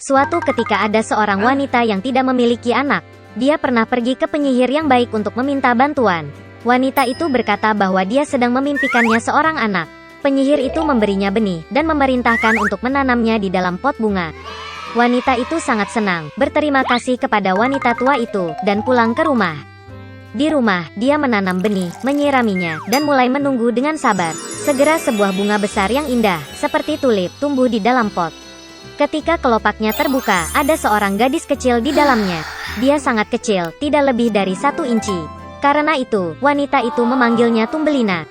Suatu ketika ada seorang wanita yang tidak memiliki anak. Dia pernah pergi ke penyihir yang baik untuk meminta bantuan. Wanita itu berkata bahwa dia sedang memimpikannya seorang anak. Penyihir itu memberinya benih dan memerintahkan untuk menanamnya di dalam pot bunga. Wanita itu sangat senang, berterima kasih kepada wanita tua itu, dan pulang ke rumah. Di rumah, dia menanam benih, menyiraminya, dan mulai menunggu dengan sabar. Segera sebuah bunga besar yang indah, seperti tulip, tumbuh di dalam pot. Ketika kelopaknya terbuka, ada seorang gadis kecil di dalamnya. Dia sangat kecil, tidak lebih dari 1 inci. Karena itu, wanita itu memanggilnya Tumbelina.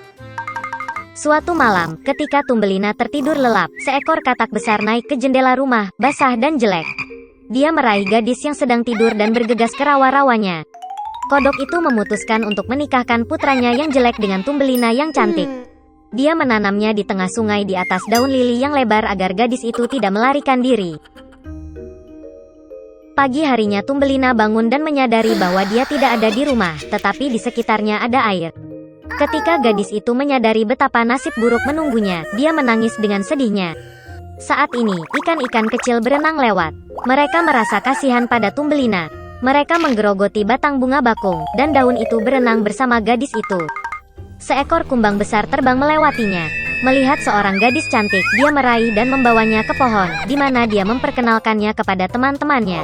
Suatu malam, ketika Tumbelina tertidur lelap, seekor katak besar naik ke jendela rumah, basah dan jelek. Dia meraih gadis yang sedang tidur dan bergegas ke rawa-rawanya. Kodok itu memutuskan untuk menikahkan putranya yang jelek dengan Tumbelina yang cantik. Dia menanamnya di tengah sungai di atas daun lili yang lebar agar gadis itu tidak melarikan diri. Pagi harinya Tumbelina bangun dan menyadari bahwa dia tidak ada di rumah, tetapi di sekitarnya ada air. Ketika gadis itu menyadari betapa nasib buruk menunggunya, dia menangis dengan sedihnya. Saat ini, ikan-ikan kecil berenang lewat. Mereka merasa kasihan pada Tumbelina. Mereka menggerogoti batang bunga bakung, dan daun itu berenang bersama gadis itu. Seekor kumbang besar terbang melewatinya. Melihat seorang gadis cantik, dia meraih dan membawanya ke pohon, di mana dia memperkenalkannya kepada teman-temannya.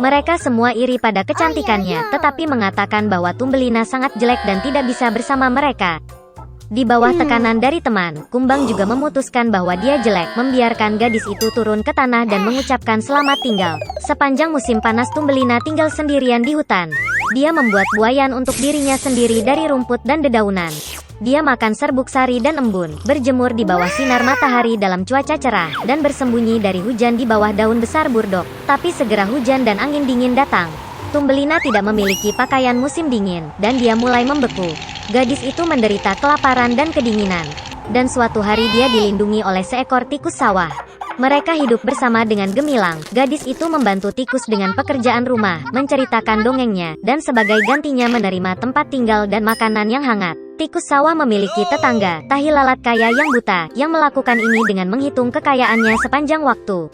Mereka semua iri pada kecantikannya, tetapi mengatakan bahwa Tumbelina sangat jelek dan tidak bisa bersama mereka. Di bawah tekanan dari teman, kumbang juga memutuskan bahwa dia jelek, membiarkan gadis itu turun ke tanah dan mengucapkan selamat tinggal. Sepanjang musim panas Tumbelina tinggal sendirian di hutan. Dia membuat buayan untuk dirinya sendiri dari rumput dan dedaunan. Dia makan serbuk sari dan embun, berjemur di bawah sinar matahari dalam cuaca cerah, dan bersembunyi dari hujan di bawah daun besar burdok. Tapi segera hujan dan angin dingin datang. Tumbelina tidak memiliki pakaian musim dingin, dan dia mulai membeku. Gadis itu menderita kelaparan dan kedinginan. Dan suatu hari dia dilindungi oleh seekor tikus sawah. Mereka hidup bersama dengan gemilang. Gadis itu membantu tikus dengan pekerjaan rumah, menceritakan dongengnya, dan sebagai gantinya menerima tempat tinggal dan makanan yang hangat. Tikus sawah memiliki tetangga, tahi lalat kaya yang buta, yang melakukan ini dengan menghitung kekayaannya sepanjang waktu.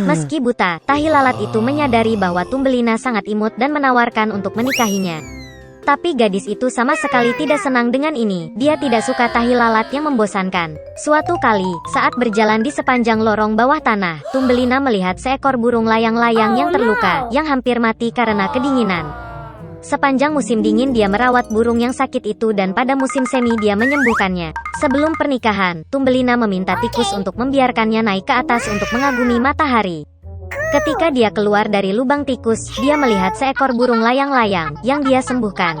Meski buta, tahi lalat itu menyadari bahwa Tumbelina sangat imut dan menawarkan untuk menikahinya. Tapi gadis itu sama sekali tidak senang dengan ini. Dia tidak suka tahi lalat yang membosankan. Suatu kali, saat berjalan di sepanjang lorong bawah tanah, Tumbelina melihat seekor burung layang-layang yang terluka, yang hampir mati karena kedinginan. Sepanjang musim dingin dia merawat burung yang sakit itu dan pada musim semi dia menyembuhkannya. Sebelum pernikahan, Tumbelina meminta tikus untuk membiarkannya naik ke atas untuk mengagumi matahari. Ketika dia keluar dari lubang tikus, dia melihat seekor burung layang-layang yang dia sembuhkan.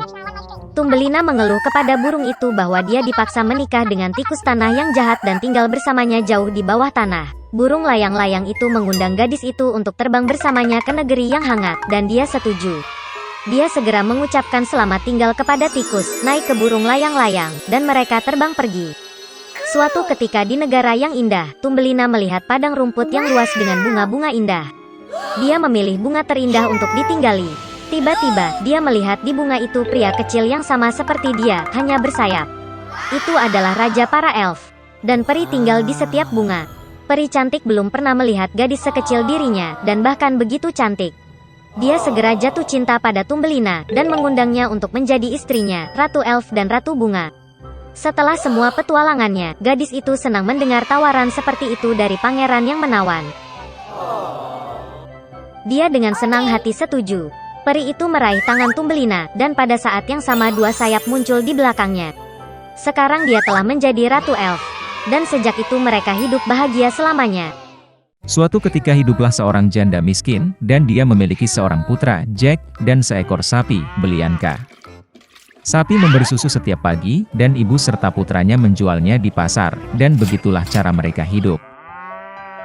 Tumbelina mengeluh kepada burung itu bahwa dia dipaksa menikah dengan tikus tanah yang jahat dan tinggal bersamanya jauh di bawah tanah. Burung layang-layang itu mengundang gadis itu untuk terbang bersamanya ke negeri yang hangat, dan dia setuju. Dia segera mengucapkan selamat tinggal kepada tikus, naik ke burung layang-layang, dan mereka terbang pergi. Suatu ketika di negara yang indah, Tumbelina melihat padang rumput yang luas dengan bunga-bunga indah. Dia memilih bunga terindah untuk ditinggali. Tiba-tiba, dia melihat di bunga itu pria kecil yang sama seperti dia, hanya bersayap. Itu adalah raja para elf. Dan peri tinggal di setiap bunga. Peri cantik belum pernah melihat gadis sekecil dirinya, dan bahkan begitu cantik. Dia segera jatuh cinta pada Tumbelina, dan mengundangnya untuk menjadi istrinya, Ratu Elf dan Ratu Bunga. Setelah semua petualangannya, gadis itu senang mendengar tawaran seperti itu dari pangeran yang menawan. Dia dengan senang hati setuju. Peri itu meraih tangan Tumbelina, dan pada saat yang sama 2 sayap muncul di belakangnya. Sekarang dia telah menjadi Ratu Elf. Dan sejak itu mereka hidup bahagia selamanya. Suatu ketika hiduplah seorang janda miskin, dan dia memiliki seorang putra, Jack, dan seekor sapi, Belianka. Sapi memberi susu setiap pagi, dan ibu serta putranya menjualnya di pasar, dan begitulah cara mereka hidup.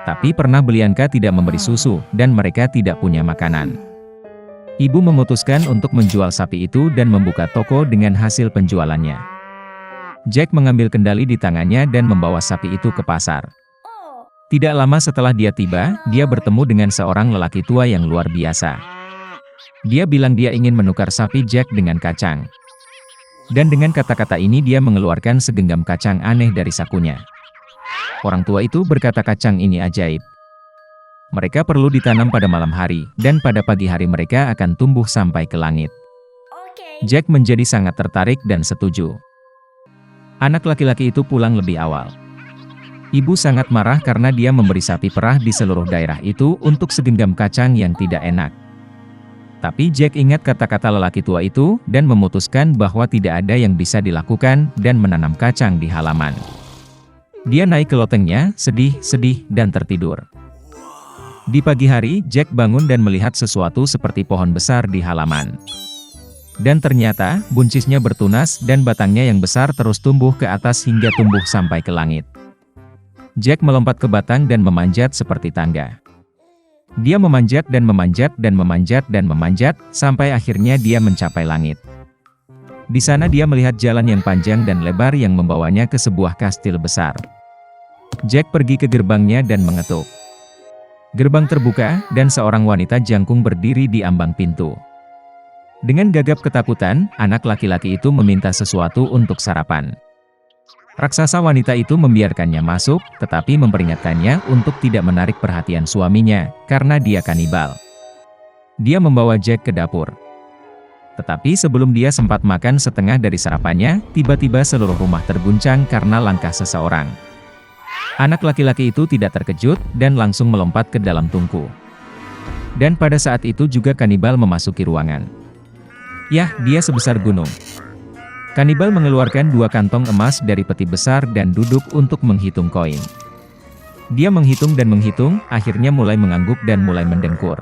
Tapi pernah Belianka tidak memberi susu, dan mereka tidak punya makanan. Ibu memutuskan untuk menjual sapi itu dan membuka toko dengan hasil penjualannya. Jack mengambil kendali di tangannya dan membawa sapi itu ke pasar. Tidak lama setelah dia tiba, dia bertemu dengan seorang lelaki tua yang luar biasa. Dia bilang dia ingin menukar sapi Jack dengan kacang. Dan dengan kata-kata ini dia mengeluarkan segenggam kacang aneh dari sakunya. Orang tua itu berkata kacang ini ajaib. Mereka perlu ditanam pada malam hari, dan pada pagi hari mereka akan tumbuh sampai ke langit. Jack menjadi sangat tertarik dan setuju. Anak laki-laki itu pulang lebih awal. Ibu sangat marah karena dia memberi sapi perah di seluruh daerah itu untuk segenggam kacang yang tidak enak. Tapi Jack ingat kata-kata lelaki tua itu, dan memutuskan bahwa tidak ada yang bisa dilakukan, dan menanam kacang di halaman. Dia naik ke lotengnya, sedih, dan tertidur. Di pagi hari, Jack bangun dan melihat sesuatu seperti pohon besar di halaman. Dan ternyata, buncisnya bertunas dan batangnya yang besar terus tumbuh ke atas hingga tumbuh sampai ke langit. Jack melompat ke batang dan memanjat seperti tangga. Dia memanjat dan memanjat dan memanjat dan memanjat, sampai akhirnya dia mencapai langit. Di sana dia melihat jalan yang panjang dan lebar yang membawanya ke sebuah kastil besar. Jack pergi ke gerbangnya dan mengetuk. Gerbang terbuka, dan seorang wanita jangkung berdiri di ambang pintu. Dengan gagap ketakutan, anak laki-laki itu meminta sesuatu untuk sarapan. Raksasa wanita itu membiarkannya masuk, tetapi memperingatkannya untuk tidak menarik perhatian suaminya, karena dia kanibal. Dia membawa Jack ke dapur. Tetapi sebelum dia sempat makan setengah dari sarapannya, tiba-tiba seluruh rumah terguncang karena langkah seseorang. Anak laki-laki itu tidak terkejut, dan langsung melompat ke dalam tungku. Dan pada saat itu juga kanibal memasuki ruangan. Yah, dia sebesar gunung. Kanibal mengeluarkan 2 kantong emas dari peti besar dan duduk untuk menghitung koin. Dia menghitung dan menghitung, akhirnya mulai mengangguk dan mulai mendengkur.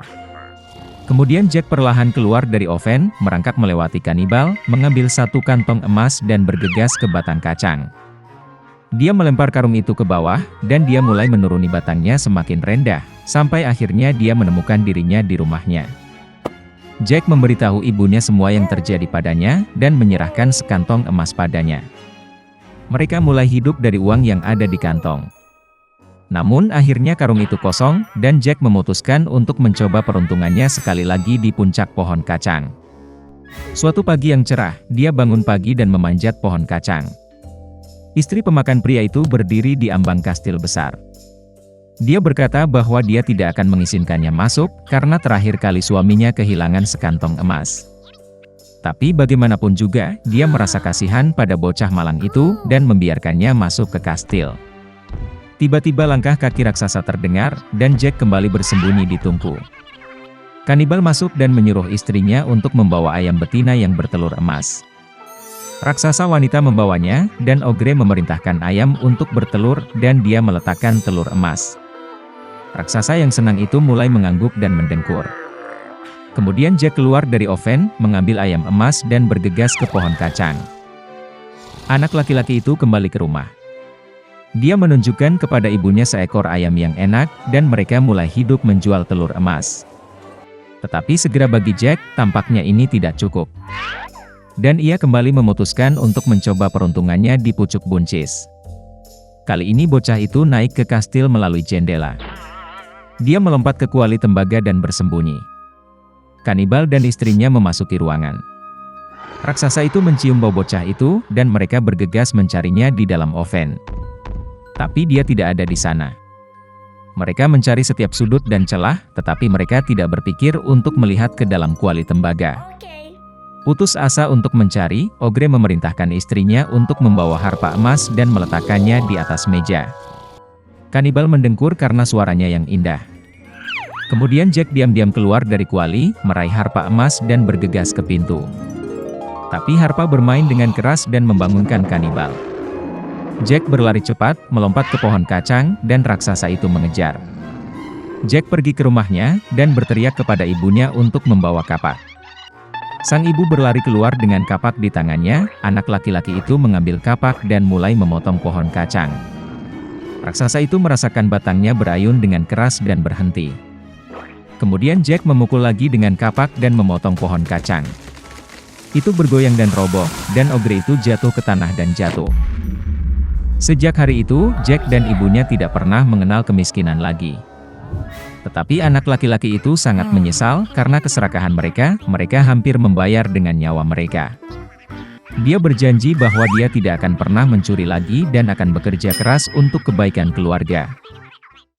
Kemudian Jack perlahan keluar dari oven, merangkak melewati kanibal, mengambil 1 kantong emas dan bergegas ke batang kacang. Dia melempar karung itu ke bawah, dan dia mulai menuruni batangnya semakin rendah, sampai akhirnya dia menemukan dirinya di rumahnya. Jack memberitahu ibunya semua yang terjadi padanya, dan menyerahkan sekantong emas padanya. Mereka mulai hidup dari uang yang ada di kantong. Namun akhirnya karung itu kosong, dan Jack memutuskan untuk mencoba peruntungannya sekali lagi di puncak pohon kacang. Suatu pagi yang cerah, dia bangun pagi dan memanjat pohon kacang. Istri pemakan pria itu berdiri di ambang kastil besar. Dia berkata bahwa dia tidak akan mengizinkannya masuk, karena terakhir kali suaminya kehilangan sekantong emas. Tapi bagaimanapun juga, dia merasa kasihan pada bocah malang itu, dan membiarkannya masuk ke kastil. Tiba-tiba langkah kaki raksasa terdengar, dan Jack kembali bersembunyi di tungku. Kanibal masuk dan menyuruh istrinya untuk membawa ayam betina yang bertelur emas. Raksasa wanita membawanya, dan Ogre memerintahkan ayam untuk bertelur, dan dia meletakkan telur emas. Raksasa yang senang itu mulai mengangguk dan mendengkur. Kemudian Jack keluar dari oven, mengambil ayam emas dan bergegas ke pohon kacang. Anak laki-laki itu kembali ke rumah. Dia menunjukkan kepada ibunya seekor ayam yang enak, dan mereka mulai hidup menjual telur emas. Tetapi segera bagi Jack, tampaknya ini tidak cukup. Dan ia kembali memutuskan untuk mencoba peruntungannya di pucuk buncis. Kali ini bocah itu naik ke kastil melalui jendela. Dia melompat ke kuali tembaga dan bersembunyi. Kanibal dan istrinya memasuki ruangan. Raksasa itu mencium bau bocah itu, dan mereka bergegas mencarinya di dalam oven. Tapi dia tidak ada di sana. Mereka mencari setiap sudut dan celah, tetapi mereka tidak berpikir untuk melihat ke dalam kuali tembaga. Putus asa untuk mencari, Ogre memerintahkan istrinya untuk membawa harpa emas dan meletakkannya di atas meja. Kanibal mendengkur karena suaranya yang indah. Kemudian Jack diam-diam keluar dari kuali, meraih harpa emas dan bergegas ke pintu. Tapi harpa bermain dengan keras dan membangunkan kanibal. Jack berlari cepat, melompat ke pohon kacang, dan raksasa itu mengejar. Jack pergi ke rumahnya, dan berteriak kepada ibunya untuk membawa kapak. Sang ibu berlari keluar dengan kapak di tangannya, anak laki-laki itu mengambil kapak dan mulai memotong pohon kacang. Raksasa itu merasakan batangnya berayun dengan keras dan berhenti. Kemudian Jack memukul lagi dengan kapak dan memotong pohon kacang. Itu bergoyang dan roboh, dan Ogre itu jatuh ke tanah dan jatuh. Sejak hari itu, Jack dan ibunya tidak pernah mengenal kemiskinan lagi. Tetapi anak laki-laki itu sangat menyesal karena keserakahan mereka hampir membayar dengan nyawa mereka. Dia berjanji bahwa dia tidak akan pernah mencuri lagi dan akan bekerja keras untuk kebaikan keluarga.